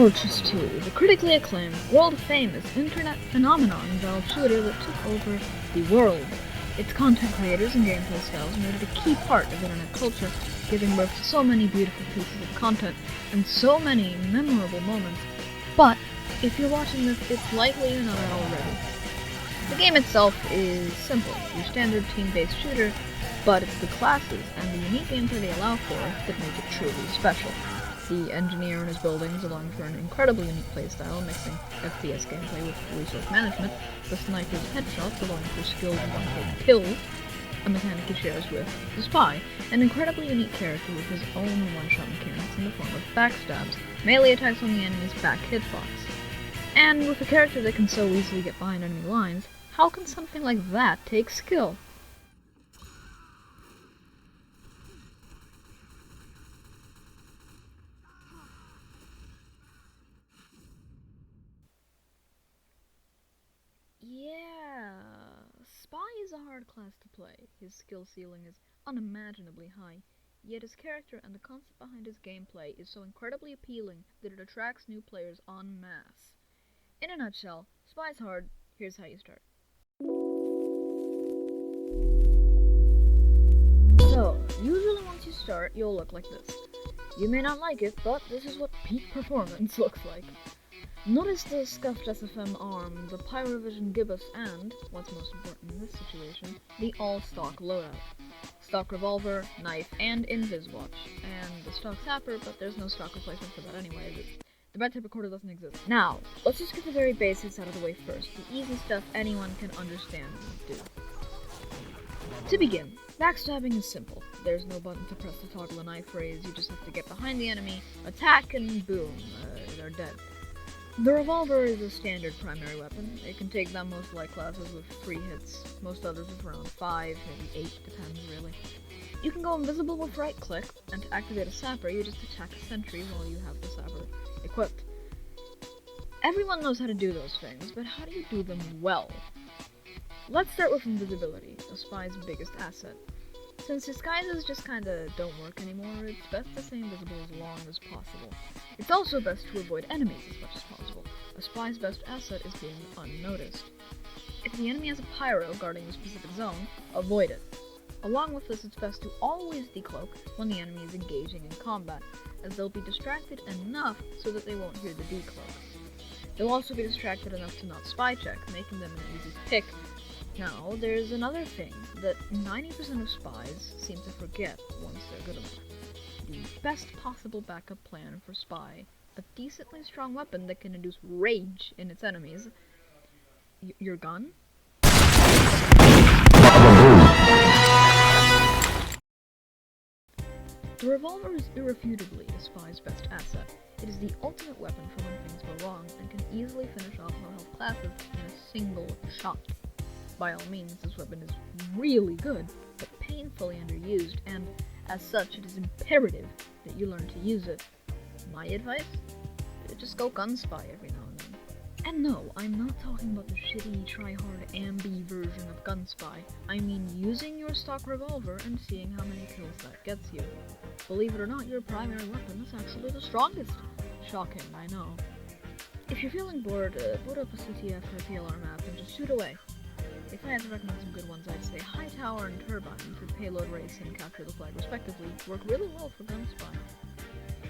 Approaches 2, the critically acclaimed, world-famous internet phenomenon Valve shooter that took over the world. Its content creators and gameplay styles made it a key part of internet culture, giving birth to so many beautiful pieces of content and so many memorable moments. But if you're watching this, it's likely you know that already. The game itself is simple, your standard team-based shooter, but it's the classes and the unique gameplay they allow for that make it truly special. The engineer and his buildings allowing for an incredibly unique playstyle, mixing FPS gameplay with resource management, the sniper's headshots allowing for skilled one-hit kills, a mechanic he shares with the spy, an incredibly unique character with his own one-shot mechanics in the form of backstabs, melee attacks on the enemy's back hitbox. And with a character that can so easily get behind enemy lines, how can something like that take skill? Yeah, Spy is a hard class to play. His skill ceiling is unimaginably high, yet his character and the concept behind his gameplay is so incredibly appealing that it attracts new players en masse. In a nutshell, Spy's hard. Here's how you start. So, usually once you start, you'll look like this. You may not like it, but this is what peak performance looks like. Notice the scuffed SFM arm, the Pyrovision gibbous, and, what's most important in this situation, the all-stock loadout. Stock revolver, knife, and invis watch, and the stock sapper, but there's no stock replacement for that anyway. The red tape recorder doesn't exist. Now, let's just get the very basics out of the way first, the easy stuff anyone can understand and do. To begin, backstabbing is simple. There's no button to press to toggle a knife raise, you just have to get behind the enemy, attack, and boom, they're dead. The revolver is a standard primary weapon. It can take down most light classes with 3 hits, most others with around 5, maybe 8, depends really. You can go invisible with right click, and to activate a sapper, you just attack a sentry while you have the sapper equipped. Everyone knows how to do those things, but how do you do them well? Let's start with invisibility, a spy's biggest asset. Since disguises just kinda don't work anymore, it's best to stay invisible as long as possible. It's also best to avoid enemies as much as possible. A spy's best asset is being unnoticed. If the enemy has a pyro guarding a specific zone, avoid it. Along with this, it's best to always decloak when the enemy is engaging in combat, as they'll be distracted enough so that they won't hear the decloak. They'll also be distracted enough to not spy check, making them an easy pick. Now, there's another thing that 90% of spies seem to forget once they're good enough. The best possible backup plan for Spy, a decently strong weapon that can induce rage in its enemies. Your gun? The revolver is irrefutably a spy's best asset. It is the ultimate weapon for when things go wrong, and can easily finish off low-health classes in a single shot. By all means, this weapon is really good, but painfully underused, and as such, it is imperative that you learn to use it. My advice? Just go gunspy every now and then. And no, I'm not talking about the shitty, try-hard, ambi version of gunspy. I mean using your stock revolver and seeing how many kills that gets you. Believe it or not, your primary weapon is actually the strongest. Shocking, I know. If you're feeling bored, boot up a CTF or PLR map and just shoot away. If I had to recommend some good ones, I'd say High Tower and Turbine for payload race and capture the flag respectively work really well for gunspy.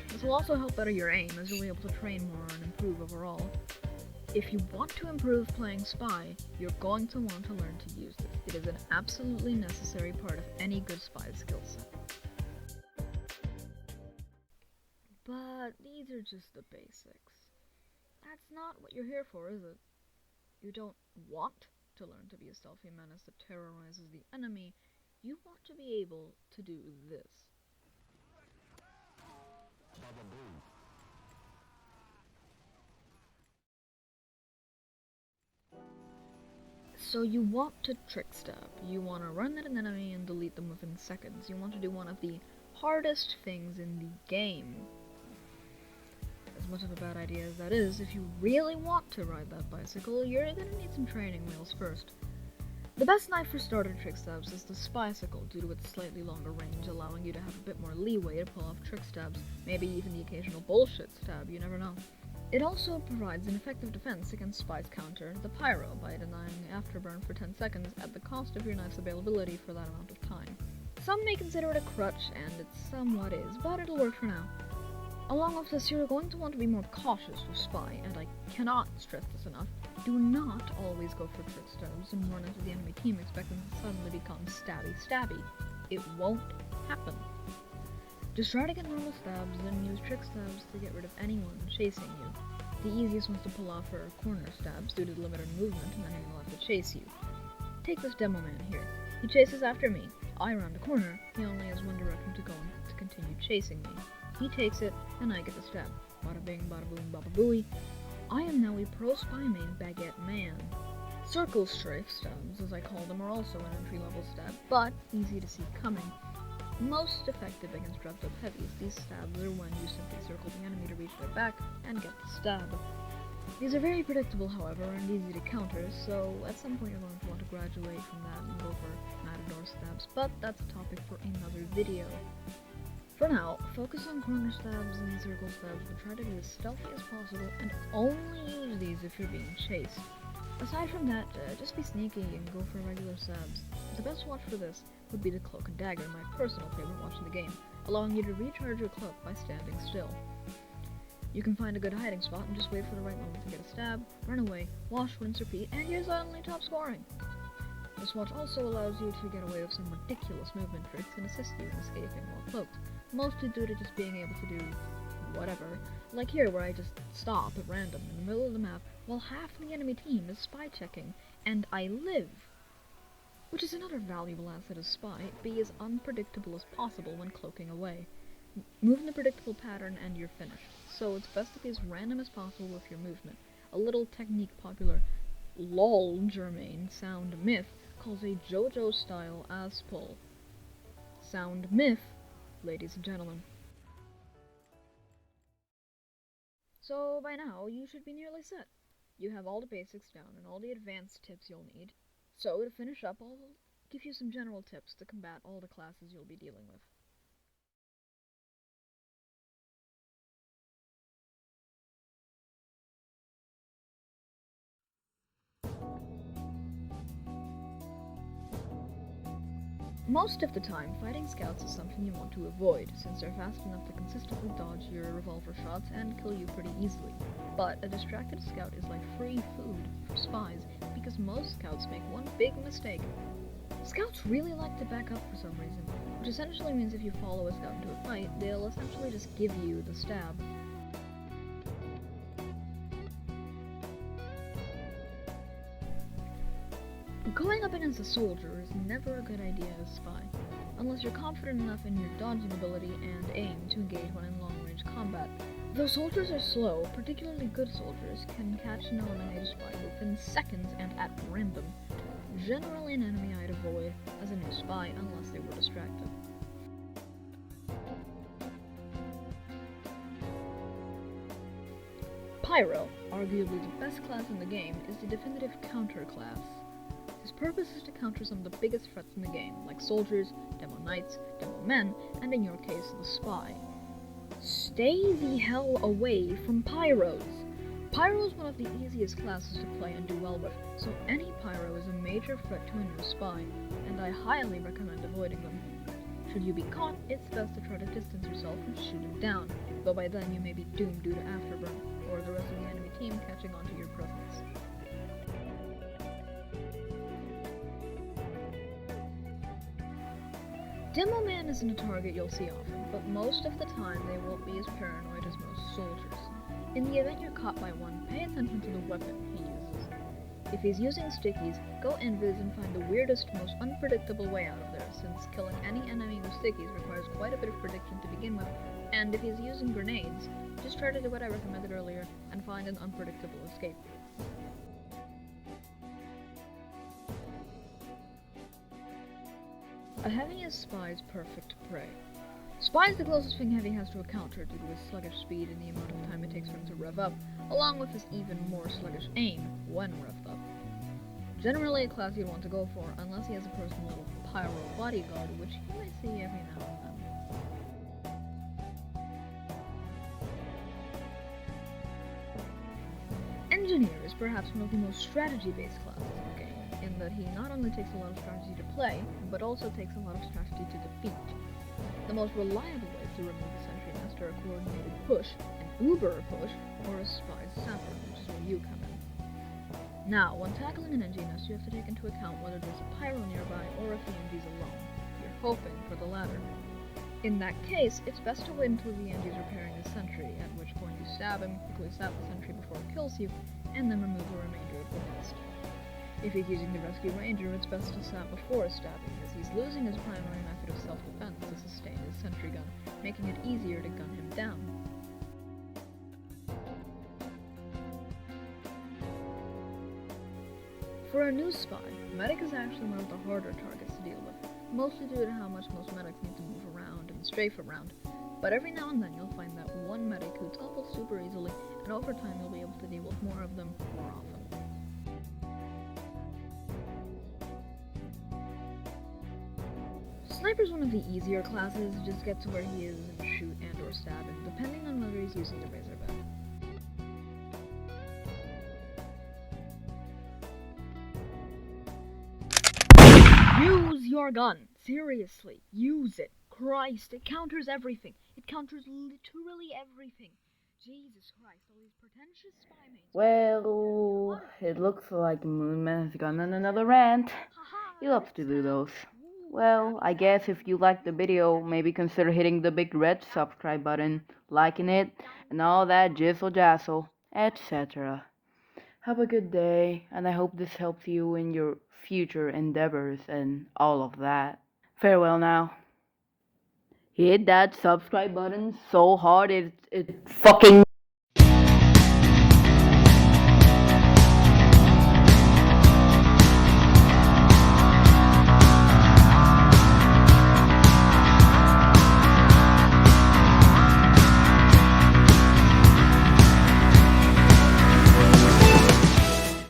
This will also help better your aim, as you'll be able to train more and improve overall. If you want to improve playing Spy, you're going to want to learn to use this. It is an absolutely necessary part of any good spy skill set. But these are just the basics. That's not what you're here for, is it? You don't want to learn to be a stealthy menace that terrorizes the enemy. You want to be able to do this. So you want to trick stab. You want to run at an enemy and delete them within seconds. You want to do one of the hardest things in the game. As much of a bad idea as that is, if you really want to ride that bicycle, you're gonna need some training wheels first. The best knife for starter trick stabs is the Spycicle, due to its slightly longer range, allowing you to have a bit more leeway to pull off trick stabs, maybe even the occasional bullshit stab, you never know. It also provides an effective defense against Spy's counter, the Pyro, by denying Afterburn for 10 seconds at the cost of your knife's availability for that amount of time. Some may consider it a crutch, and it somewhat is, but it'll work for now. Along with this, you're going to want to be more cautious with Spy, and I cannot stress this enough. Do not always go for trick stabs and run into the enemy team expecting to suddenly become stabby. It won't happen. Just try to get normal stabs, then use trick stabs to get rid of anyone chasing you. The easiest ones to pull off are corner stabs due to the limited movement, and then he will have to chase you. Take this demo man here. He chases after me. I round a corner. He only has one direction to go to continue chasing me. He takes it, and I get the stab. Bada bing, bada boom, baba booey. I am now a pro spy main baguette man. Circle strafe stabs, as I call them, are also an entry-level stab, but easy to see coming. Most effective against drugged up heavies, these stabs are when you simply circle the enemy to reach their back and get the stab. These are very predictable, however, and easy to counter, so at some point you're going to want to graduate from that and go for Matador stabs, but that's a topic for another video. For now, focus on corner stabs and circle stabs, but try to be as stealthy as possible, and only use these if you're being chased. Aside from that, just be sneaky and go for regular stabs. The best watch for this would be the Cloak and Dagger, my personal favorite watch in the game, allowing you to recharge your cloak by standing still. You can find a good hiding spot and just wait for the right moment to get a stab, run away, wash, rinse, repeat, and you're suddenly top scoring. This watch also allows you to get away with some ridiculous movement tricks and assist you in escaping while cloaked, mostly due to just being able to do whatever, like here where I just stop at random in the middle of the map while half the enemy team is spy checking, and I live. Which is another valuable asset of Spy, be as unpredictable as possible when cloaking away. Move in the predictable pattern and you're finished, so it's best to be as random as possible with your movement. A little technique popular LOL Germain Sound Myth calls a JoJo style ass pull. Sound Myth, ladies and gentlemen. So by now, you should be nearly set. You have all the basics down and all the advanced tips you'll need. So to finish up, I'll give you some general tips to combat all the classes you'll be dealing with. Most of the time, fighting scouts is something you want to avoid, since they're fast enough to consistently dodge your revolver shots and kill you pretty easily. But a distracted scout is like free food for spies, because most scouts make one big mistake. Scouts really like to back up for some reason, which essentially means if you follow a scout into a fight, they'll essentially just give you the stab. Going up against a soldier is never a good idea as a spy, unless you're confident enough in your dodging ability and aim to engage when in long-range combat. Though soldiers are slow, particularly good soldiers can catch and eliminate a spy within seconds and at random. Generally an enemy I'd avoid as a new spy unless they were distracted. Pyro, arguably the best class in the game, is the definitive counter class. His purpose is to counter some of the biggest threats in the game, like soldiers, demo knights, demo men, and in your case, the spy. Stay the hell away from pyros! Pyro is one of the easiest classes to play and do well with, so any pyro is a major threat to a new spy, and I highly recommend avoiding them. Should you be caught, it's best to try to distance yourself and shoot him down, though by then you may be doomed due to Afterburn, or the rest of the enemy team catching on to your presence. Demo Man isn't a target you'll see often, but most of the time they won't be as paranoid as most soldiers. In the event you're caught by one, pay attention to the weapon he uses. If he's using stickies, go invis and find the weirdest, most unpredictable way out of there, since killing any enemy with stickies requires quite a bit of prediction to begin with, and if he's using grenades, just try to do what I recommended earlier and find an unpredictable escape. A heavy is Spy's perfect prey. Spy is the closest thing Heavy has to a counter due to his sluggish speed and the amount of time it takes for him to rev up, along with his even more sluggish aim when revved up. Generally a class you'd want to go for, unless he has a personal little pyro bodyguard, which you may see every now and then. Engineer is perhaps one of the most strategy-based classes in the game, in that he not only takes a lot of strategy to play, but also takes a lot of strategy to defeat. The most reliable ways to remove the Sentry Nest are a coordinated push, an Uber push, or a spied sapper, which is where you come in. Now, when tackling an NG nest, you have to take into account whether there's a pyro nearby or if the NG's alone. You're hoping for the latter. In that case, it's best to wait until the NG's repairing the sentry, at which point you stab him, quickly stab the sentry before it kills you, and then remove the remainder of the nest. If he's using the rescue ranger, it's best to stab before stabbing, as he's losing his primary method of self-defense to sustain his sentry gun, making it easier to gun him down. For a new spy, medic is actually one of the harder targets to deal with, mostly due to how much most medics need to move around and strafe around, but every now and then you'll find that one medic who topples super easily, and over time you'll be able to deal with more of them more often. Sniper's one of the easier classes, just get to where he is and shoot and or stab him, depending on whether he's using the razorback. Use your gun! Seriously, use it! Christ, it counters everything! It counters literally everything! Jesus Christ, all these pretentious spy mates... Well, it looks like Moonman has gone on another rant. He loves to do those. Well, I guess if you liked the video, maybe consider hitting the big red subscribe button, liking it, and all that jizzle jazzle, etc. Have a good day, and I hope this helps you in your future endeavors and all of that. Farewell now. Hit that subscribe button so hard it fucking